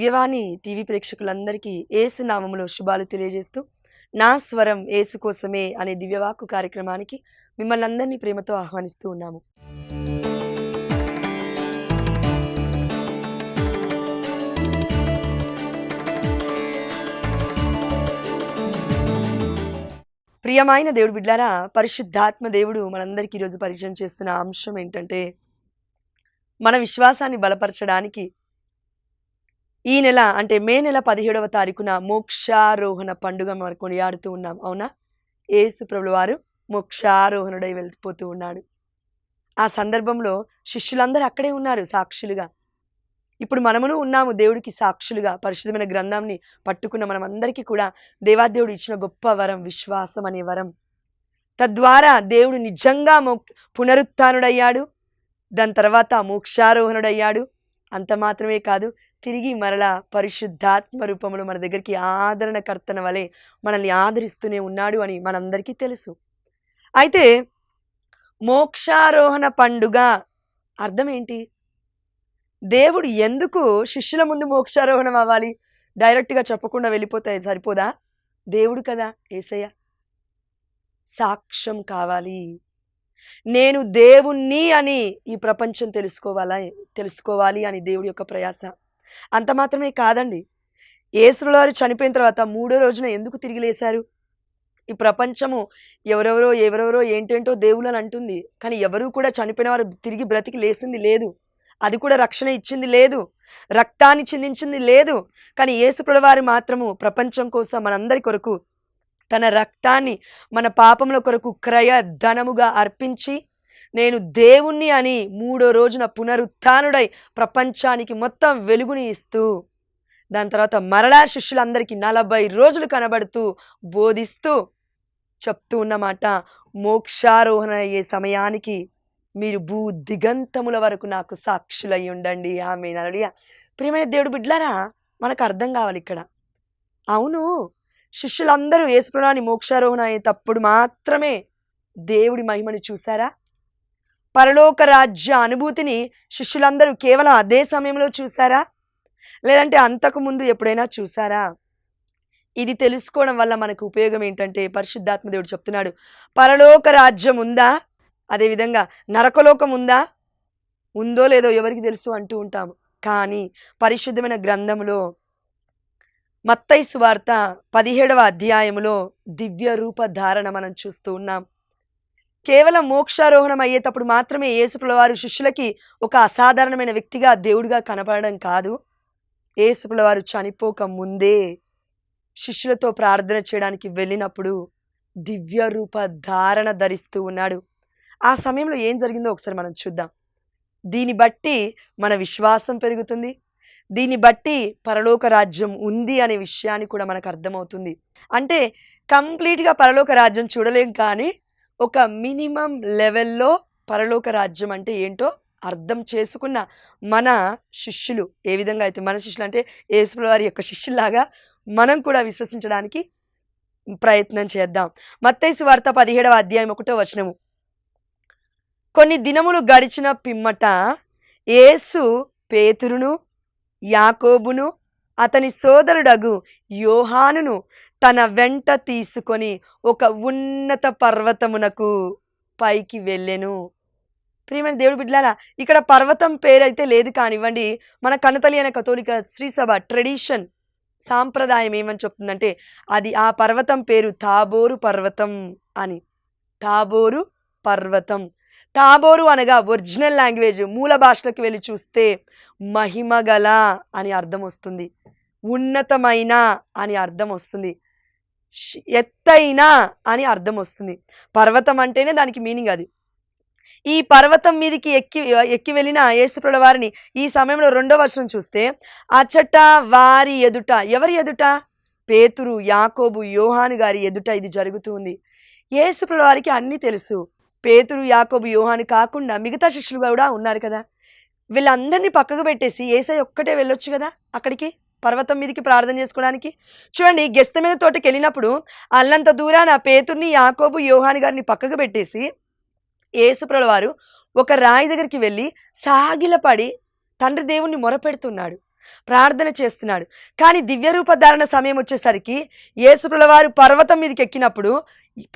దివ్యవాణి TV ప్రేక్షకులందరికీ యేసు నామములో శుభాలు తెలియజేస్తూ నా స్వరం యేసు కోసమే అనే దివ్యవాక్కు కార్యక్రమానికి మిమ్మల్ని అందరినీ ప్రేమతో ఆహ్వానిస్తూ ఉన్నాము. ప్రియమైన దేవుడు బిడ్డారా, పరిశుద్ధాత్మ దేవుడు మనందరికీ ఈరోజు పరిచయం చేస్తున్న అంశం ఏంటంటే, మన విశ్వాసాన్ని బలపరచడానికి ఈ నెల అంటే మే నెల 17వ తారీఖున మోక్షారోహణ పండుగ మనం కొనియాడుతూ ఉన్నాం. అవునా? యేసు ప్రభువు వారు మోక్షారోహణుడై వెళ్ళిపోతూ ఉన్నాడు. ఆ సందర్భంలో శిష్యులందరూ అక్కడే ఉన్నారు సాక్షులుగా. ఇప్పుడు మనమును ఉన్నాము దేవుడికి సాక్షులుగా. పరిశుద్ధమైన గ్రంథాన్ని పట్టుకున్న మనం అందరికీ కూడా దేవాదేవుడు ఇచ్చిన గొప్ప వరం విశ్వాసం అనే వరం. తద్వారా దేవుడు నిజంగా పునరుత్థానుడయ్యాడు. దాని తర్వాత మోక్షారోహణుడయ్యాడు. అంత మాత్రమే కాదు, తిరిగి మరలా పరిశుద్ధాత్మ రూపంలో మన దగ్గరికి ఆదరణకర్తన వలె మనల్ని ఆదరిస్తూనే ఉన్నాడు అని మనందరికీ తెలుసు. అయితే మోక్షారోహణ పండుగ అర్థం ఏంటి? దేవుడు ఎందుకు శిష్యుల ముందు మోక్షారోహణం అవ్వాలి? డైరెక్ట్గా చెప్పకుండా వెళ్ళిపోతే సరిపోదా? దేవుడు కదా యేసయ్య, సాక్ష్యం కావాలి. నేను దేవుణ్ణి అని ఈ ప్రపంచం తెలుసుకోవాలి అని దేవుడి యొక్క ప్రయాస. అంత మాత్రమే కాదండి, యేసుల వారు చనిపోయిన తర్వాత 3వ రోజున ఎందుకు తిరిగి లేశారు? ఈ ప్రపంచము ఎవరెవరో ఏంటేంటో దేవుళ్ళని అంటుంది, కానీ ఎవరు కూడా చనిపోయిన వారు తిరిగి బ్రతికి లేచింది లేదు. అది కూడా రక్షణ ఇచ్చింది లేదు, రక్తాన్ని చిందించింది లేదు. కానీ యేసు ప్రభువు వారు మాత్రము ప్రపంచం కోసం మనందరి కొరకు తన రక్తాన్ని మన పాపముల కొరకు క్రయ ధనముగా అర్పించి నేను దేవుణ్ణి అని 3వ రోజున పునరుత్థానుడై ప్రపంచానికి మొత్తం వెలుగుని ఇస్తూ, దాని తర్వాత మరలా శిష్యులందరికీ 40 రోజులు కనబడుతూ బోధిస్తూ చెప్తూ ఉన్నమాట, మోక్షారోహణ అయ్యే సమయానికి మీరు భూ దిగంతముల వరకు నాకు సాక్షులై ఉండండి. ఆమేన్. హల్లెలూయా. ప్రియమైన దేవుడు బిడ్డలారా, మనకు అర్థం కావాలి ఇక్కడ. అవును, శిష్యులందరూ యేసు ప్రభువుని మోక్షారోహణ అయ్యేటప్పుడు మాత్రమే దేవుడి మహిమని చూసారా? పరలోక రాజ్య అనుభూతిని శిష్యులందరూ కేవలం అదే సమయంలో చూసారా? లేదంటే అంతకుముందు ఎప్పుడైనా చూసారా? ఇది తెలుసుకోవడం వల్ల మనకు ఉపయోగం ఏంటంటే, పరిశుద్ధాత్మ దేవుడు చెప్తున్నాడు, పరలోక రాజ్యం ఉందా, అదేవిధంగా నరకలోకం ఉందా, ఉందో లేదో ఎవరికి తెలుసు అంటూ ఉంటాము. కానీ పరిశుద్ధమైన గ్రంథములో మత్తయి సువార్త 17వ అధ్యాయములో దివ్య రూప ధారణ మనం చూస్తూ ఉన్నాం. కేవలం మోక్షారోహణం అయ్యేటప్పుడు మాత్రమే యేసు ప్రభువు వారు శిష్యులకి ఒక అసాధారణమైన వ్యక్తిగా దేవుడిగా కనపడడం కాదు, యేసు ప్రభువు వారు చనిపోక ముందే శిష్యులతో ప్రార్థన చేయడానికి వెళ్ళినప్పుడు దివ్య రూప ధారణ ధరిస్తూ ఉన్నాడు. ఆ సమయంలో ఏం జరిగిందో ఒకసారి మనం చూద్దాం. దీన్ని బట్టి మన విశ్వాసం పెరుగుతుంది, దీన్ని బట్టి పరలోక రాజ్యం ఉంది అనే విషయాన్ని కూడా మనకు అర్థమవుతుంది. అంటే కంప్లీట్గా పరలోక రాజ్యం చూడలేం, కానీ ఒక మినిమం లెవెల్లో పరలోక రాజ్యం అంటే ఏంటో అర్థం చేసుకున్న మన శిష్యులు, ఏ విధంగా అయితే మన శిష్యులు అంటే యేసు ప్రభువు వారి యొక్క శిష్యుల్లాగా మనం కూడా విశ్వసించడానికి ప్రయత్నం చేద్దాం. మత్తయి సువార్త 17వ అధ్యాయం 1వ వచనము, కొన్ని దినములు గడిచిన పిమ్మట యేసు పేతురును యాకోబును అతని సోదరుడగు యోహానును తన వెంట తీసుకొని ఒక ఉన్నత పర్వతమునకు పైకి వెళ్ళెను. ప్రియమైన దేవుడు బిడ్డలారా, ఇక్కడ పర్వతం పేరైతే లేదు కానివ్వండి, మన కన్నతల్లి అనే కథోలిక శ్రీసభ ట్రెడిషన్ సాంప్రదాయం ఏమని చెప్తుందంటే, అది ఆ పర్వతం పేరు తాబోరు పర్వతం అని. తాబోరు పర్వతం. తాబోరు అనగా ఒరిజినల్ లాంగ్వేజ్ మూల భాషలోకి వెళ్ళి చూస్తే మహిమగల అని అర్థం వస్తుంది, ఉన్నతమైన అని అర్థం వస్తుంది, ఎత్తైన అని అర్థం వస్తుంది. పర్వతం అంటేనే దానికి మీనింగ్ అది. ఈ పర్వతం మీదకి ఎక్కి వెళ్ళిన యేసు ప్రభువు వారిని ఈ సమయంలో 2వ వచనం చూస్తే, అచ్చట వారి ఎదుట, ఎవరి ఎదుట? పేతురు యాకోబు యోహాను గారి ఎదుట ఇది జరుగుతుంది. యేసు ప్రభువు వారికి అన్నీ తెలుసు. పేతురు యాకోబు యోహాను కాకుండా మిగతా శిష్యులు కూడా ఉన్నారు కదా, వీళ్ళందరినీ పక్కకు పెట్టేసి యేసయ్య ఒక్కటే వెళ్ళొచ్చు కదా అక్కడికి, పర్వతం మీదకి ప్రార్థన చేసుకోవడానికి. చూడండి, గెత్సేమనే తోటకి వెళ్ళినప్పుడు అల్లంత దూరాన పేతుర్ని యాకోబు యోహాను గారిని పక్కకు పెట్టేసి యేసు ప్రభువు వారు ఒక రాయి దగ్గరికి వెళ్ళి సాగిలపడి తండ్రి దేవుణ్ణి మొరపెడుతున్నాడు. ప్రార్థన చేస్తున్నాడు. కానీ దివ్యరూప ధారణ సమయం వచ్చేసరికి యేసుప్రభుల వారు పర్వతం మీదకి ఎక్కినప్పుడు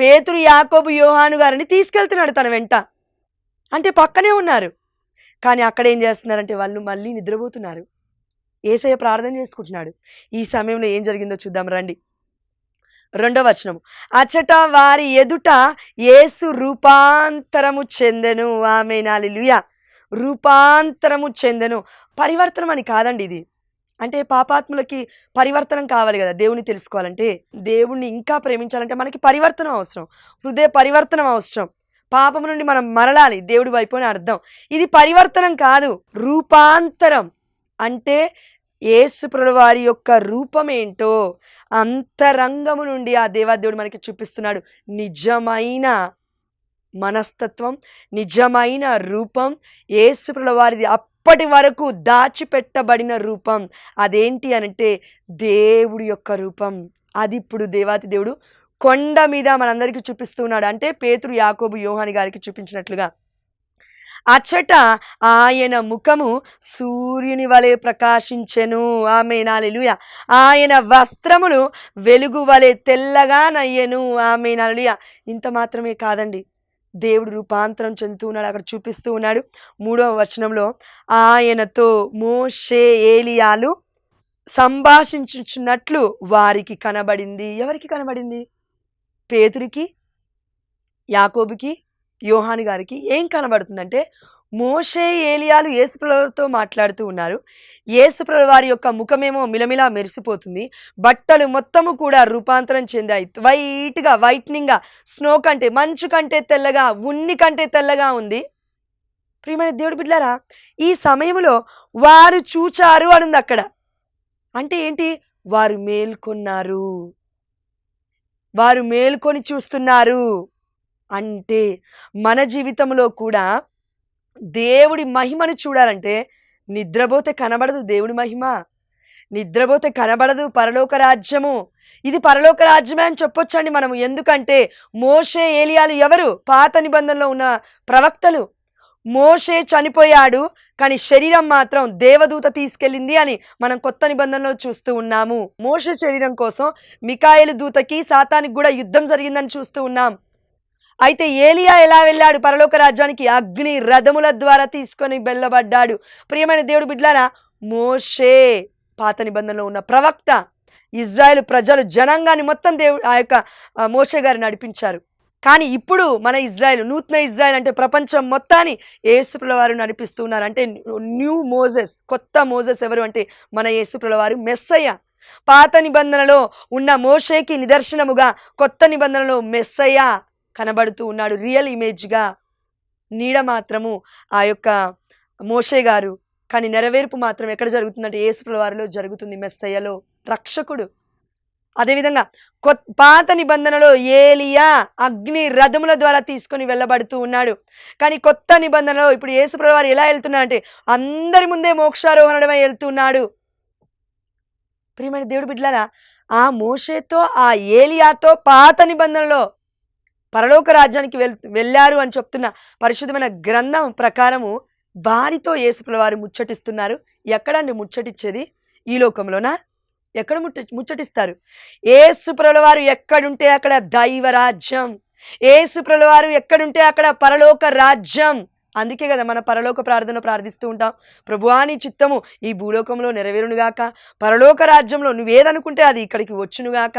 పేతురు, యాకోబు, యోహాను గారిని తీసుకెళ్తున్నాడు తన వెంట. అంటే పక్కనే ఉన్నారు. కానీ అక్కడ ఏం చేస్తున్నారంటే వాళ్ళు మళ్ళీ నిద్రపోతున్నారు. యేసయ్య ప్రార్థన చేసుకుంటున్నాడు. ఈ సమయంలో ఏం జరిగిందో చూద్దాం రండి. 2వ వచనము. అచ్చట వారి ఎదుట యేసు రూపాంతరము చెందెను. ఆమేన్, హల్లెలూయా. రూపాంతరము చెందెను. పరివర్తనం అని కాదండి ఇది. అంటే పాపాత్ములకి పరివర్తనం కావాలి కదా. దేవుని తెలుసుకోవాలంటే, దేవుణ్ణి ఇంకా ప్రేమించాలంటే మనకి పరివర్తనం అవసరం, హృదయ పరివర్తనం అవసరం. పాపం నుండి మనం మరలాలి దేవుడి వైపు అని అర్థం. ఇది పరివర్తనం కాదు, రూపాంతరం. అంటే యేసుప్రభుల వారి యొక్క రూపం ఏంటో అంతరంగము నుండి ఆ దేవాదేవుడు మనకి చూపిస్తున్నాడు. నిజమైన మనస్తత్వం, నిజమైన రూపం యేసుప్రభుల వారిది. అప్పటి వరకు దాచిపెట్టబడిన రూపం అదేంటి అనంటే దేవుడి యొక్క రూపం. అది ఇప్పుడు దేవాతి దేవుడు కొండ మీద మనందరికీ చూపిస్తున్నాడు. అంటే పేతురు, యాకోబు, యోహాను గారికి చూపించినట్లుగా. అచ్చట ఆయన ముఖము సూర్యుని వలె ప్రకాశించెను. ఆమేన్, హల్లెలూయా. ఆయన వస్త్రములు వెలుగు వలె తెల్లగా నయ్యెను. ఆమేన్, హల్లెలూయా. ఇంత మాత్రమే కాదండి, దేవుడు రూపాంతరం చెందుతూ ఉన్నాడు. అక్కడ చూపిస్తూ ఉన్నాడు. 3వ వచనంలో ఆయనతో మోషే, ఏలియాలు సంభాషించుచున్నట్లు వారికి కనబడింది. ఎవరికి కనబడింది? పేతురికి, యాకోబుకి, యోహాను గారికి. ఏం కనబడుతుందంటే మోషే, ఏలియాలు యేసుప్రభుతో మాట్లాడుతూ ఉన్నారు. యేసుప్రభు వారి యొక్క ముఖమేమో మిలమిలా మెరిసిపోతుంది. బట్టలు మొత్తము కూడా రూపాంతరం చెందాయి. వైట్గా, వైట్నింగ్గా, స్నో కంటే, మంచు కంటే తెల్లగా, ఉన్ని కంటే తెల్లగా ఉంది. ప్రియమైన దేవుడి బిడ్డలారా, ఈ సమయంలో వారు చూచారు అనుంది అక్కడ. అంటే ఏంటి? వారు మేల్కొన్నారు, వారు మేల్కొని చూస్తున్నారు. అంటే మన జీవితంలో కూడా దేవుడి మహిమను చూడాలంటే నిద్రపోతే కనబడదు దేవుడి మహిమ, నిద్రపోతే కనబడదు పరలోక రాజ్యము. ఇది పరలోక రాజ్యమే అని చెప్పొచ్చండి మనము. ఎందుకంటే మోషే, ఏలియాలు ఎవరు? పాత నిబంధనలో ఉన్న ప్రవక్తలు. మోషే చనిపోయాడు, కానీ శరీరం మాత్రం దేవదూత తీసుకెళ్ళింది అని మనం కొత్త నిబంధనలో చూస్తూ ఉన్నాము. మోషే శరీరం కోసం మికాయేలు దూతకి, సాతానికి కూడా యుద్ధం జరిగిందని చూస్తూ ఉన్నాం. అయితే ఏలియా ఎలా వెళ్ళాడు పరలోక రాజ్యానికి? అగ్ని రథముల ద్వారా తీసుకొని వెళ్ళబడ్డాడు. ప్రియమైన దేవుడు బిడ్డలారా, మోషే పాత నిబంధనలో ఉన్న ప్రవక్త. ఇజ్రాయేల్ ప్రజలు, జనాంగాన్ని మొత్తం దేవుడు ఆ యొక్క మోషే గారు నడిపించారు. కానీ ఇప్పుడు మన ఇజ్రాయేల్, నూతన ఇజ్రాయేల్ అంటే ప్రపంచం మొత్తాన్ని యేసుప్రభుల వారు నడిపిస్తూ ఉన్నారు. అంటే న్యూ మోజెస్, కొత్త మోజెస్ ఎవరు అంటే మన యేసుప్రభుల వారు, మెస్సయ్య. పాత నిబంధనలో ఉన్న మోషేకి నిదర్శనముగా కొత్త నిబంధనలో మెస్సయ్య కనబడుతూ ఉన్నాడు. రియల్ ఇమేజ్గా, నీడ మాత్రము ఆ యొక్క మోషే గారు. కానీ నెరవేర్పు మాత్రం ఎక్కడ జరుగుతుందంటే యేసుప్రభుల వారిలో జరుగుతుంది, మెస్సయ్యలో, రక్షకుడు. అదేవిధంగా పాత నిబంధనలో ఏలియా అగ్ని రథముల ద్వారా తీసుకొని వెళ్ళబడుతూ ఉన్నాడు. కానీ కొత్త నిబంధనలో ఇప్పుడు యేసుప్రభుల వారు ఎలా వెళ్తున్నాడంటే అందరి ముందే మోక్షారోహణమై వెళ్తున్నాడు. ప్రియమైన దేవుడు బిడ్డలారా, ఆ మోషేతో, ఆ ఏలియాతో పాత నిబంధనలో పరలోక రాజ్యానికి వెళ్ళారు అని చెప్తున్న పరిశుద్ధమైన గ్రంథం ప్రకారము వారితో యేసుప్రభుల వారు ముచ్చటిస్తున్నారు. ఎక్కడండి ముచ్చటిచ్చేది? ఈ లోకంలోనా? ఎక్కడ ముచ్చటిస్తారు? యేసుప్రభుల వారు ఎక్కడుంటే అక్కడ దైవరాజ్యం, యేసుప్రభుల వారు ఎక్కడుంటే అక్కడ పరలోక రాజ్యం. అందుకే కదా మన పరలోక ప్రార్థన ప్రార్థిస్తూ ఉంటాం, ప్రభువా నీ చిత్తము ఈ భూలోకంలో నెరవేరునుగాక, పరలోక రాజ్యంలో నువ్వేదనుకుంటే అది ఇక్కడికి వచ్చునుగాక,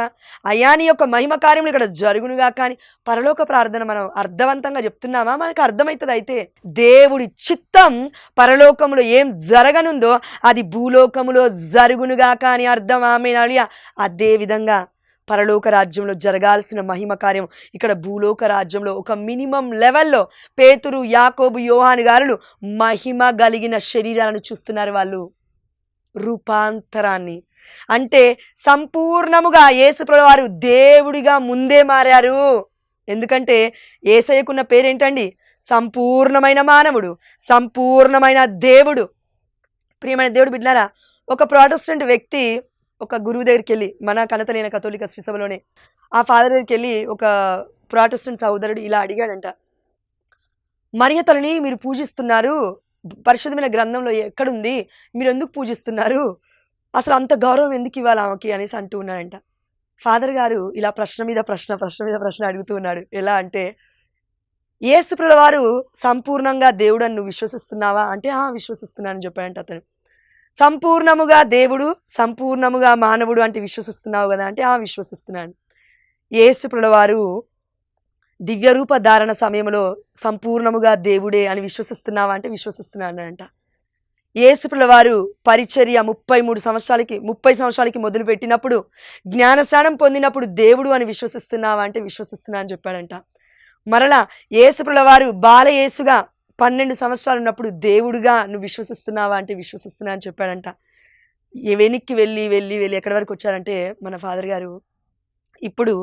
అయ్యా నీ యొక్క మహిమ కార్యములు ఇక్కడ జరుగునుగాక అని పరలోక ప్రార్థన మనం అర్థవంతంగా చెప్తున్నామా? మనకు అర్థమవుతుంది. అయితే దేవుడి చిత్తం పరలోకములో ఏం జరగనుందో అది భూలోకములో జరుగునుగాక అని అర్థం. ఆమేన్, హల్లెలూయా. అదే విధంగా పరలోక రాజ్యంలో జరగాల్సిన మహిమ కార్యం ఇక్కడ భూలోక రాజ్యంలో ఒక మినిమం లెవెల్లో పేతురు, యాకోబు, యోహాను గారులు మహిమ కలిగిన శరీరాలను చూస్తున్నారు. వాళ్ళు రూపాంతరాన్ని, అంటే సంపూర్ణముగా యేసుప్రభుల వారు దేవుడిగా ముందే మారారు. ఎందుకంటే యేసయ్యకున్న పేరేంటండి? సంపూర్ణమైన మానవుడు, సంపూర్ణమైన దేవుడు. ప్రియమైన దేవుడు బిడ్డలారా, ఒక ప్రొటెస్టెంట్ వ్యక్తి ఒక గురువు దగ్గరికి వెళ్ళి, మన కనతలైన కథోలిక శ్రీసభలోనే ఆ ఫాదర్ దగ్గరికి వెళ్ళి ఒక ప్రొటెస్టెంట్ సహోదరుడు ఇలా అడిగాడంట, మరియ తల్లిని మీరు పూజిస్తున్నారు, పరిశుద్ధమైన గ్రంథంలో ఎక్కడుంది, మీరు ఎందుకు పూజిస్తున్నారు, అసలు అంత గౌరవం ఎందుకు ఇవ్వాలి ఆమెకి అనేసి అంటూ ఉన్నాడంట. ఫాదర్ గారు ఇలా ప్రశ్న మీద ప్రశ్న అడుగుతూ ఉన్నాడు. ఎలా అంటే, యేసుప్రభుల వారు సంపూర్ణంగా దేవుడని నువ్వు విశ్వసిస్తున్నావా అంటే విశ్వసిస్తున్నానని చెప్పాడంట అతను. సంపూర్ణముగా దేవుడు సంపూర్ణముగా మానవుడు అంటే విశ్వసిస్తున్నావు కదా అంటే విశ్వసిస్తున్నాను. యేసుప్రభుల వారు దివ్యరూప ధారణ సమయంలో సంపూర్ణముగా దేవుడే అని విశ్వసిస్తున్నావా అంటే విశ్వసిస్తున్నానంట. యేసుప్రభుల వారు పరిచర్య 30 సంవత్సరాలకి మొదలుపెట్టినప్పుడు, జ్ఞానస్నానం పొందినప్పుడు దేవుడు అని విశ్వసిస్తున్నావా అంటే విశ్వసిస్తున్నా అని చెప్పాడంట. మరలా యేసుప్రభుల వారు బాలయేసుగా 12 సంవత్సరాలు ఉన్నప్పుడు దేవుడుగా నువ్వు విశ్వసిస్తున్నావా అంటే విశ్వసిస్తున్నా అని చెప్పాడంట. వెనక్కి వెళ్ళి ఎక్కడి వరకు వచ్చారంటే మన ఫాదర్ గారు, ఇప్పుడు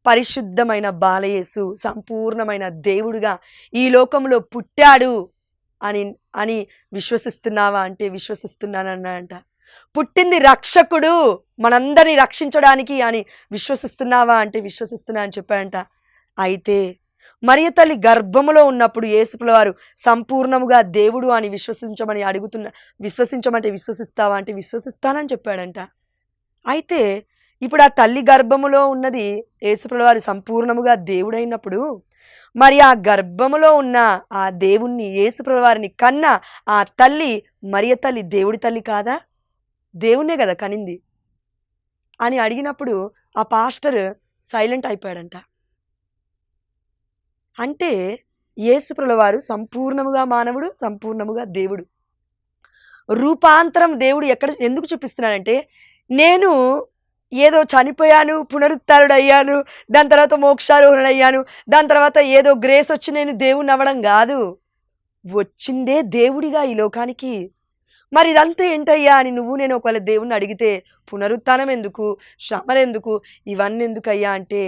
పరిశుద్ధమైన బాలయేసు సంపూర్ణమైన దేవుడుగా ఈ లోకంలో పుట్టాడు అని విశ్వసిస్తున్నావా అంటే విశ్వసిస్తున్నానన్నాడంట. పుట్టింది రక్షకుడు మనందరినీ రక్షించడానికి అని విశ్వసిస్తున్నావా అంటే విశ్వసిస్తున్నా అని చెప్పాడంట. అయితే మరియ తల్లి గర్భములో ఉన్నప్పుడు యేసుప్రభుల వారు సంపూర్ణముగా దేవుడు అని విశ్వసించమంటే విశ్వసిస్తావా అంటే విశ్వసిస్తానని చెప్పాడంట. అయితే ఇప్పుడు ఆ తల్లి గర్భములో ఉన్నది యేసుప్రభుల వారు సంపూర్ణముగా దేవుడైనప్పుడు, మరి ఆ గర్భములో ఉన్న ఆ దేవుణ్ణి యేసుప్రభుల వారిని కన్న ఆ తల్లి మరియ తల్లి దేవుడి తల్లి కాదా? దేవుణ్ణే కదా కనింది అని అడిగినప్పుడు ఆ పాస్టర్ సైలెంట్ అయిపోయాడంట. అంటే యేసుప్రభుల వారు సంపూర్ణముగా మానవుడు, సంపూర్ణముగా దేవుడు. రూపాంతరం దేవుడు ఎందుకు చూపిస్తున్నాడంటే, నేను ఏదో చనిపోయాను, పునరుత్థానుడయ్యాను, దాని తర్వాత మోక్షారోహణుడయ్యాను, దాని తర్వాత ఏదో గ్రేస్ వచ్చి నేను దేవుణ్ణి అవ్వడం కాదు. వచ్చిందే దేవుడిగా ఈ లోకానికి. మరి ఇదంతా ఏంటయ్యా అని నువ్వు నేను ఒకవేళ దేవుణ్ణి అడిగితే, పునరుత్థానం ఎందుకు, శ్రమలు ఎందుకు, ఇవన్నీ ఎందుకయ్యా అంటే,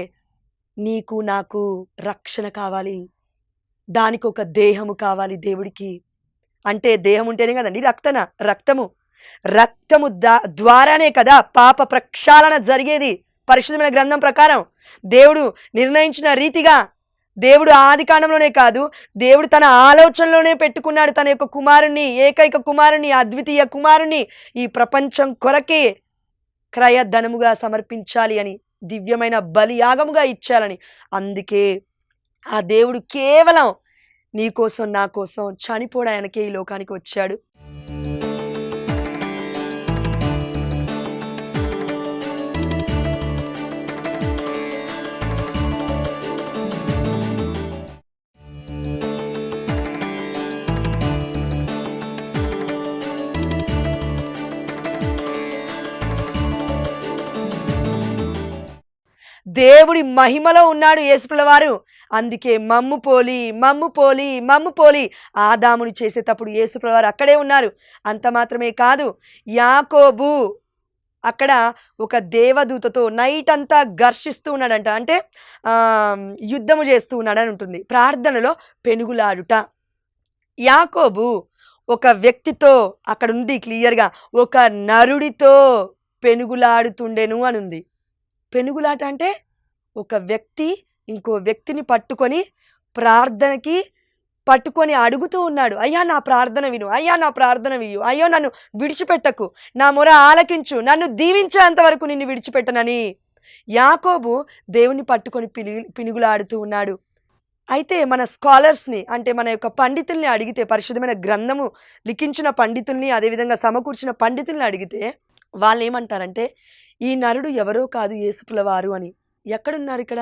నీకు నాకు రక్షణ కావాలి, దానికి ఒక దేహము కావాలి దేవుడికి. అంటే దేహం ఉంటేనే కదండి రక్తము ద్వారానే కదా పాప ప్రక్షాళన జరిగేది. పరిశుద్ధమైన గ్రంథం ప్రకారం దేవుడు నిర్ణయించిన రీతిగా, దేవుడు ఆది కాండంలోనే కాదు, దేవుడు తన ఆలోచనలోనే పెట్టుకున్నాడు తన యొక్క కుమారుణ్ణి, ఏకైక కుమారుణ్ణి, అద్వితీయ కుమారుణ్ణి ఈ ప్రపంచం కొరకే క్రయధనముగా సమర్పించాలి అని, దివ్యమైన బలియాగముగా ఇచ్చాలని. అందుకే ఆ దేవుడు కేవలం నీ కోసం నా కోసం చనిపోవడానికే ఈ లోకానికి వచ్చాడు. దేవుడి మహిమలో ఉన్నాడు యేసుప్రభుల వారు. అందుకే మమ్ము పోలి ఆదాముని చేసేటప్పుడు యేసుప్రభుల వారు అక్కడే ఉన్నారు. అంత మాత్రమే కాదు, యాకోబు అక్కడ ఒక దేవదూతతో నైట్ అంతా ఘర్షిస్తూ ఉన్నాడంట. అంటే యుద్ధము చేస్తూ ఉన్నాడని ఉంటుంది. ప్రార్థనలో పెనుగులాడుట. యాకోబు ఒక వ్యక్తితో, అక్కడ ఉంది క్లియర్గా, ఒక నరుడితో పెనుగులాడుతుండెను అని ఉంది. పెనుగులాట అంటే ఒక వ్యక్తి ఇంకో వ్యక్తిని ప్రార్థనకి పట్టుకొని అడుగుతూ ఉన్నాడు, అయ్యా నా ప్రార్థన విను, అయ్యా నా ప్రార్థన వియ్యు, అయ్యో నన్ను విడిచిపెట్టకు, నా మొర ఆలకించు, నన్ను దీవించేంత వరకు నిన్ను విడిచిపెట్టనని యాకోబు దేవుని పట్టుకొని పినుగులాడుతూ ఉన్నాడు. అయితే మన స్కాలర్స్ని, అంటే మన యొక్క పండితుల్ని అడిగితే, పరిశుద్ధమైన గ్రంథము లిఖించిన పండితుల్ని, అదేవిధంగా సమకూర్చిన పండితుల్ని అడిగితే వాళ్ళు ఏమంటారంటే, ఈ నరుడు ఎవరో కాదు యేసుప్రభుల వారు అని. ఎక్కడున్నారు ఇక్కడ?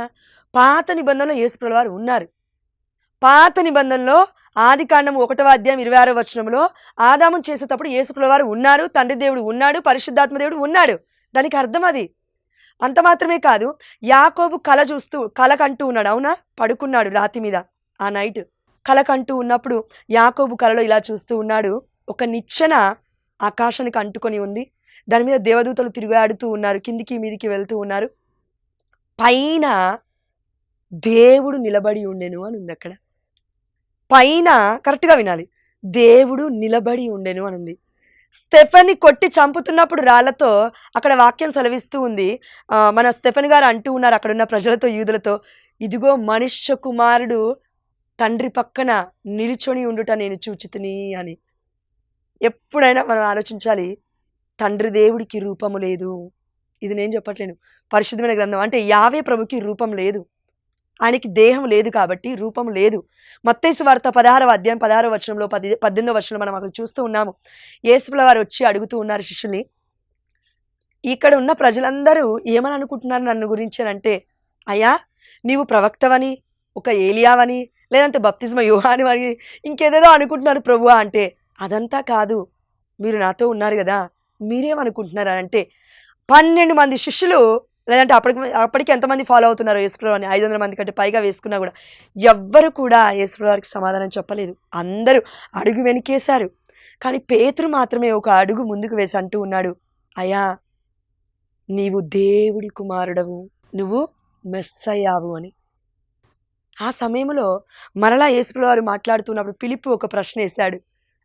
పాత నిబంధనలో యేసుప్రభుల వారు ఉన్నారు. పాత నిబంధనలో ఆది కాండము 1వ అధ్యాయం 26వ వచనంలో ఆదామును చేసేటప్పుడు యేసుప్రభుల వారు ఉన్నారు, తండ్రి దేవుడు ఉన్నాడు, పరిశుద్ధాత్మ దేవుడు ఉన్నాడు. దానికి అర్థం అది. అంత మాత్రమే కాదు, యాకోబు కల కంటూ ఉన్నాడు. అవునా? పడుకున్నాడు రాతి మీద ఆ నైట్. కల కంటూ ఉన్నప్పుడు యాకోబు కలలో ఇలా చూస్తూ ఉన్నాడు, ఒక నిచ్చెన ఆకాశానికి అంటుకొని ఉంది, దాని మీద దేవదూతలు తిరిగాడుతూ ఉన్నారు, కిందికి మీదికి వెళ్తూ ఉన్నారు, పైన దేవుడు నిలబడి ఉండెను అని ఉంది. అక్కడ పైన కరెక్ట్గా వినాలి, దేవుడు నిలబడి ఉండెను అని ఉంది. స్టెఫెన్ని కొట్టి చంపుతున్నప్పుడు రాళ్లతో అక్కడ వాక్యం సెలవిస్తూ ఉంది. మన స్టెఫెన్ గారు అంటూ ఉన్నారు అక్కడున్న ప్రజలతో, యూదులతో, ఇదిగో మనుష్య కుమారుడు తండ్రి పక్కన నిలుచొని ఉండుట నేను చూచితిని అని. ఎప్పుడైనా మనం ఆలోచించాలి, తండ్రి దేవుడికి రూపము లేదు. ఇది నేను చెప్పట్లేను, పరిశుద్ధమైన గ్రంథం. అంటే యావే ప్రభుకి రూపం లేదు, ఆయనకి దేహం లేదు కాబట్టి రూపం లేదు. మత్తయి సువార్త 16వ అధ్యాయం 16వ వచనంలో 18వ వచనంలో మనం అక్కడ చూస్తూ ఉన్నాము. యేసుప్రభువు వారు వచ్చి అడుగుతూ ఉన్నారు శిష్యుల్ని, ఇక్కడ ఉన్న ప్రజలందరూ ఏమని అనుకుంటున్నారు నన్ను గురించి అని అంటే, అయ్యా నీవు ప్రవక్తవని, ఒక ఏలియావని, లేదంటే బప్తిస్మ యోహాను అని ఇంకేదేదో అనుకుంటున్నారు ప్రభువా అంటే, అదంతా కాదు, మీరు నాతో ఉన్నారు కదా, మీరేమనుకుంటున్నారు అంటే 12 మంది శిష్యులు, లేదంటే అప్పటికి ఎంతమంది ఫాలో అవుతున్నారు యేసుప్రభు అని 500 మంది కంటే పైగా వేసుకున్నా కూడా ఎవ్వరు కూడా యేసుప్రభు వారికి సమాధానం చెప్పలేదు. అందరూ అడుగు వెనకేశారు. కానీ పేతురు మాత్రమే ఒక అడుగు ముందుకు వేసి అంటూ ఉన్నాడు, అయ్యా నీవు దేవుడి కుమారుడవు, నువ్వు మెస్సయ్యావు అని. ఆ సమయంలో మరలా యేసుప్రభు వారు మాట్లాడుతున్నప్పుడు ఫిలిప్పు ఒక ప్రశ్న వేశాడు,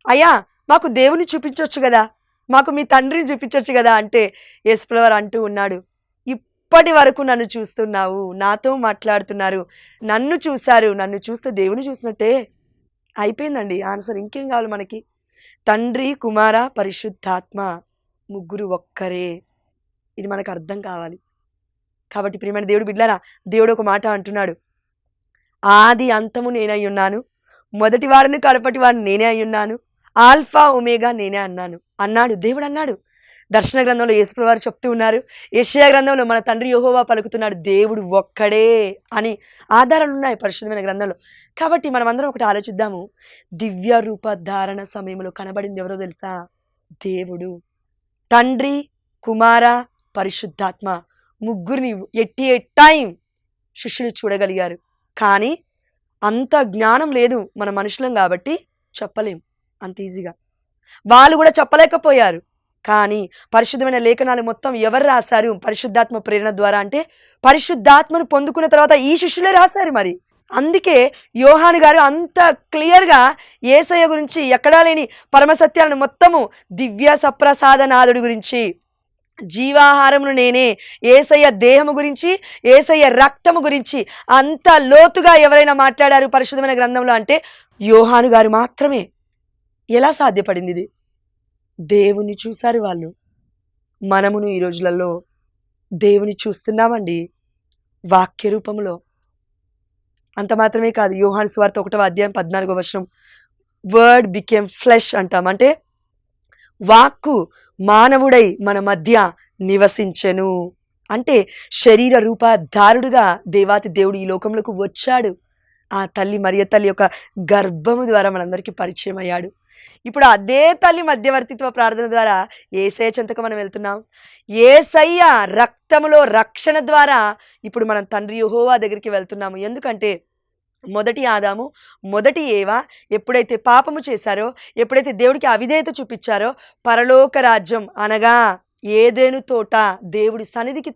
అయ్యా మాకు దేవుని చూపించవచ్చు కదా, మాకు మీ తండ్రిని చూపించవచ్చు కదా అంటే యేసుప్రభు వారు అంటూ ఉన్నాడు, ఇప్పటి వరకు నన్ను చూస్తున్నావు, నాతో మాట్లాడుతున్నారు, నన్ను చూశారు, నన్ను చూస్తే దేవుని చూసినట్టే. అయిపోయిందండి ఆన్సర్. ఇంకేం కావాలి మనకి? తండ్రి, కుమార, పరిశుద్ధాత్మ ముగ్గురు ఒక్కరే. ఇది మనకు అర్థం కావాలి. కాబట్టి ప్రియమైన దేవుడు బిడ్డలారా, దేవుడు ఒక మాట అంటున్నాడు, ఆది అంతము నేనై ఉన్నాను, మొదటి వాడిని కడపటి వాడిని నేనే అయి ఉన్నాను, ఆల్ఫా ఒమేగా నేనే అన్నాడు దేవుడు అన్నాడు. దర్శన గ్రంథంలో యేసుప్రభువు వారు చెప్తూ ఉన్నారు, యెషయా గ్రంథంలో మన తండ్రి యెహోవా పలుకుతున్నాడు, దేవుడు ఒక్కడే అని ఆధారాలు ఉన్నాయి పరిశుద్ధమైన గ్రంథంలో. కాబట్టి మనం అందరం ఒకటి ఆలోచిద్దాము, దివ్య రూప ధారణ సమయంలో కనబడింది ఎవరో తెలుసా? దేవుడు. తండ్రి, కుమార, పరిశుద్ధాత్మ ముగ్గురిని ఎట్ ఏ టైం శిష్యులు చూడగలిగారు. కానీ అంత జ్ఞానం లేదు మన మనుషులం కాబట్టి చెప్పలేం అంత ఈజీగా. వాళ్ళు కూడా చెప్పలేకపోయారు. కానీ పరిశుద్ధమైన లేఖనాలు మొత్తం ఎవరు రాశారు? పరిశుద్ధాత్మ ప్రేరణ ద్వారా. అంటే పరిశుద్ధాత్మను పొందుకున్న తర్వాత ఈ శిష్యులే రాశారు. మరి అందుకే యోహాను గారు అంత క్లియర్గా యేసయ్య గురించి ఎక్కడా లేని పరమసత్యాలను మొత్తము, దివ్య సప్రసాదనాథుడి గురించి, జీవాహారమును నేనే, యేసయ్య దేహము గురించి, యేసయ్య రక్తము గురించి అంత లోతుగా ఎవరైనా మాట్లాడారు పరిశుద్ధమైన గ్రంథంలో అంటే యోహాను గారు మాత్రమే. ఎలా సాధ్యపడింది ఇది? దేవుని చూశారు వాళ్ళు. మనమును ఈ రోజులలో దేవుని చూస్తున్నామండి వాక్య రూపంలో. అంత మాత్రమే కాదు, యోహాను సువార్త 1వ అధ్యాయం 14వ వచనం, వర్డ్ బికేమ్ ఫ్లెష్ అంటాం. అంటే వాక్కు మానవుడై మన మధ్య నివసించెను. అంటే శరీర రూపధారుడుగా దేవాతి దేవుడు ఈ లోకంలోకి వచ్చాడు. ఆ తల్లి మరియ తల్లి యొక్క గర్భము ద్వారా మనందరికీ పరిచయం అయ్యాడు. ఇప్పుడు అదే తల్లి మధ్యవర్తిత్వ ప్రార్థన ద్వారా యేసయ్య చెంతకు మనం వెళ్తున్నాం. యేసయ్య రక్తములో రక్షణ ద్వారా ఇప్పుడు మనం తండ్రి యెహోవా దగ్గరికి వెళ్తున్నాము. ఎందుకంటే మొదటి ఆదాము, మొదటి ఏవ ఎప్పుడైతే పాపము చేశారో, ఎప్పుడైతే దేవుడికి అవిధేయత చూపించారో, పరలోక రాజ్యం అనగా ఏదెను తోట దేవుడి సన్నిధికి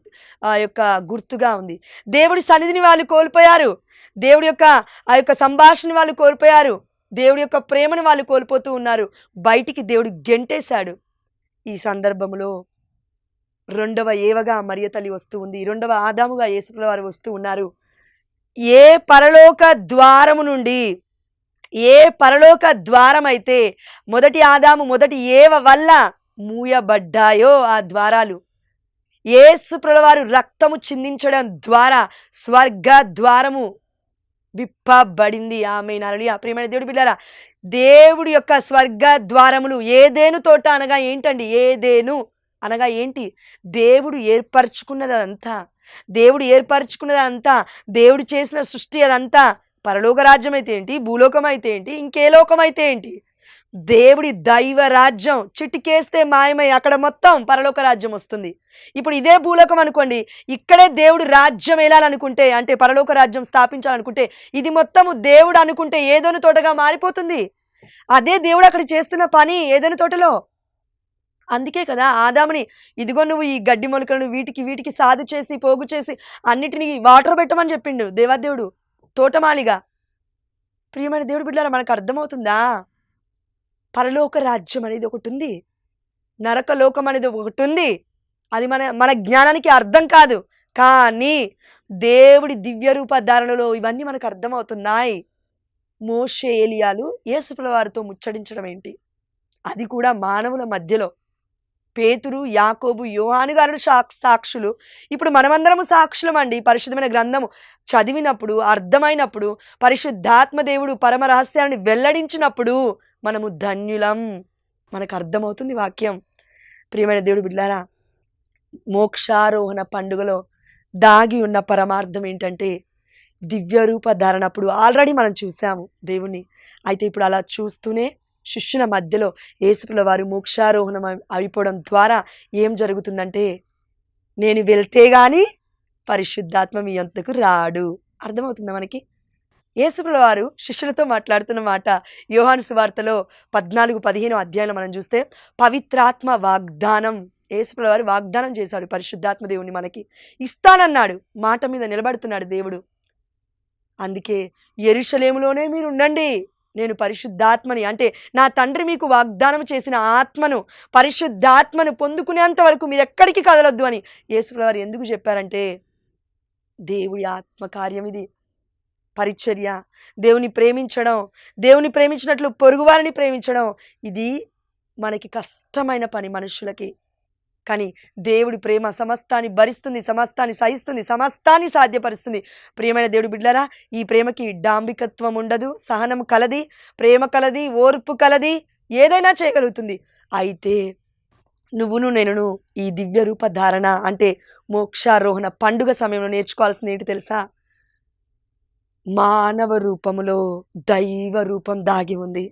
యొక్క గుర్తుగా ఉంది. దేవుడి సన్నిధిని వాళ్ళు కోల్పోయారు. దేవుడి యొక్క ఆ యొక్క సంభాషణ వాళ్ళు కోల్పోయారు. దేవుడి యొక్క ప్రేమను వాళ్ళు కోల్పోతూ ఉన్నారు. బయటికి దేవుడు గెంటేశాడు. ఈ సందర్భంలో 2వ ఏవగా మరియ తల్లి వస్తూ ఉంది, 2వ ఆదాముగా యేసుప్రభువు వారు వస్తూ ఉన్నారు. ఏ పరలోక ద్వారము నుండి, ఏ పరలోక ద్వారం అయితే మొదటి ఆదాము మొదటి ఏవ వల్ల మూయబడ్డాయో ఆ ద్వారాలు, యేసుప్రభువు వారు రక్తము చిందించడం ద్వారా స్వర్గ ద్వారము విప్పబడింది. ఆమేన్, హల్లెలూయా. ప్రియమైన దేవుడి బిడ్డలారా, దేవుడి యొక్క స్వర్గ ద్వారములు ఏదేను తోట అనగా ఏంటండి? ఏదేను అనగా ఏంటి? దేవుడు ఏర్పరచుకున్నదంతా, దేవుడు ఏర్పరచుకున్నదంతా, దేవుడు చేసిన సృష్టి అదంతా. పరలోక రాజ్యం అయితే ఏంటి, భూలోకం అయితే ఏంటి, ఇంకే లోకం అయితే ఏంటి, దేవుడి దైవ రాజ్యం చిటికేస్తే మాయమై అక్కడ మొత్తం పరలోక రాజ్యం వస్తుంది. ఇప్పుడు ఇదే భూలోకం అనుకోండి, ఇక్కడే దేవుడు రాజ్యం ఏలాలనుకుంటే, అంటే పరలోక రాజ్యం స్థాపించాలనుకుంటే, ఇది మొత్తము దేవుడు అనుకుంటే ఏదోను తోటగా మారిపోతుంది. అదే దేవుడు అక్కడ చేస్తున్న పని ఏదైనా తోటలో. అందుకే కదా ఆదాముని, ఇదిగో నువ్వు ఈ గడ్డి మొలకలను వీటికి సాదు చేసి పోగు చేసి అన్నిటినీ వాటర్ పెట్టమని చెప్పిండు దేవాదేవుడు తోటమాలిగా. ప్రియమైన దేవుడు బిడ్డలారా, మనకు అర్థమవుతుందా? పరలోక రాజ్యం అనేది ఒకటి ఉంది, నరక లోకం అనేది ఒకటి ఉంది. అది మన జ్ఞానానికి అర్థం కాదు. కానీ దేవుడి దివ్య రూప ధారణలో ఇవన్నీ మనకు అర్థమవుతున్నాయి. మోషే ఏలియాలు యేసుప్రభుల వారితో ముచ్చటించడం ఏంటి? అది కూడా మానవుల మధ్యలో. పేతురు, యాకోబు, యోహాను గారు సాక్షులు. ఇప్పుడు మనమందరము సాక్షులమండి. పరిశుద్ధమైన గ్రంథము చదివినప్పుడు, అర్థమైనప్పుడు, పరిశుద్ధాత్మ దేవుడు పరమ రహస్యాన్ని వెల్లడించినప్పుడు మనము ధన్యులం. మనకు అర్థమవుతుంది వాక్యం. ప్రియమైన దేవుడు బిడ్డలారా, మోక్షారోహణ పండుగలో దాగి ఉన్న పరమార్థం ఏంటంటే దివ్యరూప ధారణ. అప్పుడు ఆల్రెడీ మనం చూసాము దేవుణ్ణి. అయితే ఇప్పుడు అలా చూస్తూనే శిష్యుల మధ్యలో యేసుప్రభుల వారు మోక్షారోహణం అయిపోవడం ద్వారా ఏం జరుగుతుందంటే, నేను వెళ్తే గాని పరిశుద్ధాత్మ మీ యొద్దకు రాడు. అర్థమవుతుందా మనకి? యేసుప్రభుల వారు శిష్యులతో మాట్లాడుతున్న మాట యోహాను సువార్తలో 14-15 అధ్యాయంలో మనం చూస్తే, పవిత్రాత్మ వాగ్దానం యేసుప్రభుల వారు వాగ్దానం చేశాడు. పరిశుద్ధాత్మ దేవుణ్ణి మనకి ఇస్తానన్నాడు. మాట మీద నిలబడుతున్నాడు దేవుడు. అందుకే యెరూషలేములోనే మీరు ఉండండి, నేను పరిశుద్ధాత్మని, అంటే నా తండ్రి మీకు వాగ్దానం చేసిన ఆత్మను, పరిశుద్ధాత్మను పొందుకునేంత వరకు మీరు ఎక్కడికి కదలొద్దు అని యేసుప్రభుల వారు ఎందుకు చెప్పారంటే, దేవుడి ఆత్మకార్యం ఇది. పరిచర్య, దేవుని ప్రేమించడం, దేవుని ప్రేమించినట్లు పొరుగువారిని ప్రేమించడం, ఇది మనకి కష్టమైన పని మనుషులకి. కానీ దేవుడి ప్రేమ సమస్తాన్ని భరిస్తుంది, సమస్తాన్ని సహిస్తుంది, సమస్తాన్ని సాధ్యపరుస్తుంది. ప్రియమైన దేవుడి బిడ్డలారా, ఈ ప్రేమకి డాంబికత్వం ఉండదు, సహనం కలది, ప్రేమ కలది, ఓర్పు కలది, ఏదైనా చేయగలుగుతుంది. అయితే నువ్వును నేనును ఈ దివ్య రూప ధారణ అంటే మోక్షారోహణ పండుగ సమయంలో నేర్చుకోవాల్సింది ఏంటి తెలుసా? మానవ రూపములో దైవ రూపం దాగి ఉంది.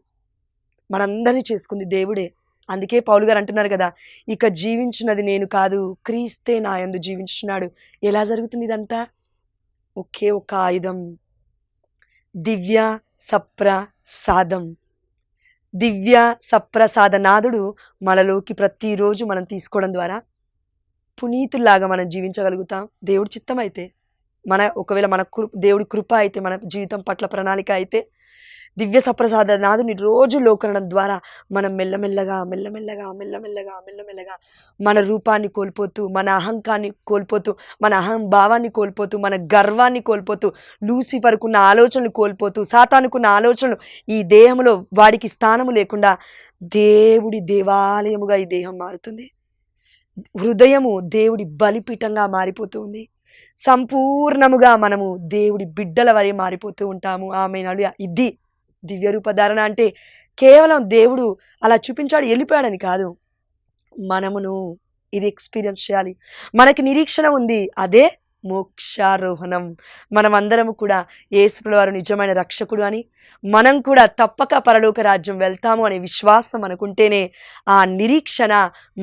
మనందరినీ చేసుకుంది దేవుడే. అందుకే పౌలు గారు అంటున్నారు కదా, ఇక జీవించున్నది నేను కాదు, క్రీస్తే నా యందు జీవించున్నాడు. ఎలా జరుగుతుంది ఇదంతా? ఒకే ఒక ఆయుధం, దివ్య సప్రసాదం. దివ్య సప్రసాదనాథుడు మనలోకి ప్రతిరోజు మనం తీసుకోవడం ద్వారా పునీతుల్లాగా మనం జీవించగలుగుతాం. దేవుడి చిత్తం అయితే, ఒకవేళ మన దేవుడి కృప అయితే, మన జీవితం పట్ల ప్రణాళిక అయితే, దివ్య సప్రసాదనాథుని రోజు లోకరణం ద్వారా మనం మెల్లమెల్లగా మన రూపాన్ని కోల్పోతూ, మన అహంకాన్ని కోల్పోతూ, మన అహంభావాన్ని కోల్పోతూ, మన గర్వాన్ని కోల్పోతూ, లూసిఫర్కున్న ఆలోచనలు కోల్పోతూ, సాతానుకున్న ఆలోచనలు, ఈ దేహంలో వాడికి స్థానము లేకుండా దేవుడి దేవాలయముగా ఈ దేహం మారుతుంది. హృదయము దేవుడి బలిపీఠంగా మారిపోతుంది. సంపూర్ణముగా మనము దేవుడి బిడ్డల వరే మారిపోతూ ఉంటాము. ఆమేన్. ఇది దివ్య రూపధారణ అంటే కేవలం దేవుడు అలా చూపించాడు వెళ్ళిపోయాడని కాదు, మనమును ఇది ఎక్స్పీరియన్స్ చేయాలి. మనకి నిరీక్షణ ఉంది, అదే మోక్షారోహణం. మనమందరము కూడా యేసుప్రభుల వారు నిజమైన రక్షకుడు అని, మనం కూడా తప్పక పరలోక రాజ్యం వెళ్తాము అనే విశ్వాసం అనుకుంటేనే ఆ నిరీక్షణ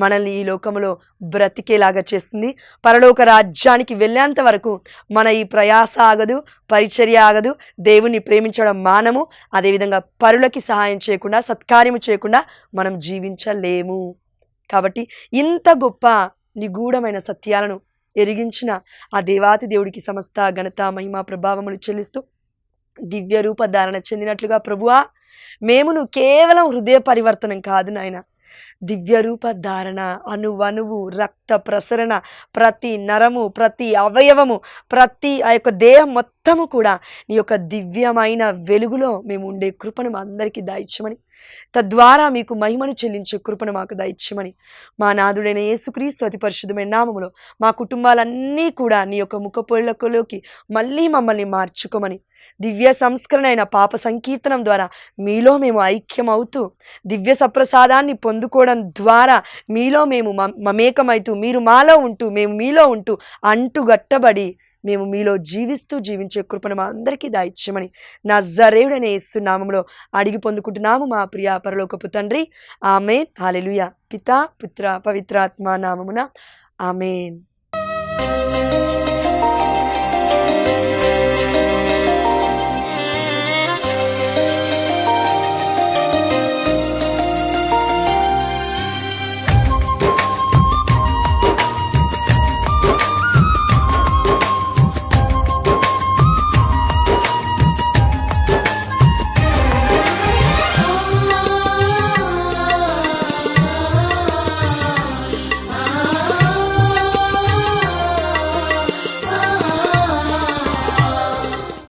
మనల్ని ఈ లోకంలో బ్రతికేలాగా చేస్తుంది. పరలోక రాజ్యానికి వెళ్ళేంత వరకు మన ఈ ప్రయాస ఆగదు, పరిచర్య ఆగదు, దేవుణ్ణి ప్రేమించడం మానము. అదేవిధంగా పరులకి సహాయం చేయకుండా, సత్కార్యము చేయకుండా మనం జీవించలేము. కాబట్టి ఇంత గొప్ప నిగూఢమైన సత్యాలను ఎరిగించిన ఆ దేవాతి దేవుడికి సమస్త ఘనత, మహిమ, ప్రభావములు చెల్లిస్తూ దివ్య రూప ధారణ చెందినట్లుగా, ప్రభువా మేమును కేవలం హృదయ పరివర్తనం కాదు నాయన, దివ్య రూప ధారణ, అణువణువు రక్త ప్రసరణ, ప్రతి నరము, ప్రతి అవయవము, ప్రతి ఆ యొక్క దేహం మొత్తము కూడా నీ యొక్క దివ్యమైన వెలుగులో మేము ఉండే కృపను మా అందరికీ దయచేయమని, తద్వారా మీకు మహిమను చెల్లించే కృపను మాకు దయచేయమని, మా నాథుడైన యేసుక్రీస్తు అతి పరిశుద్ధమైన నామములో మా కుటుంబాలన్నీ కూడా నీ యొక్క ముఖపొలకలోకి మళ్ళీ మమ్మల్ని మార్చుకోమని, దివ్య సంస్కరణ అయిన పాప సంకీర్తనం ద్వారా మీలో మేము ఐక్యమవుతూ, దివ్య సప్రసాదాన్ని పొందుకోవడం ద్వారా మీలో మేము మమేకమైతూ, మీరు మాలో ఉంటూ మేము మీలో ఉంటూ అంటుగట్టబడి మేము మీలో జీవించే కృపను మా అందరికీ దయచేయమని నజరేయుడైన యేసు నామములో అడిగి పొందుకుంటున్నాము మా ప్రియ పరలోకపు తండ్రి. ఆమేన్. హల్లెలూయా. పితా, పుత్ర, పవిత్రాత్మ నామమున ఆమేన్.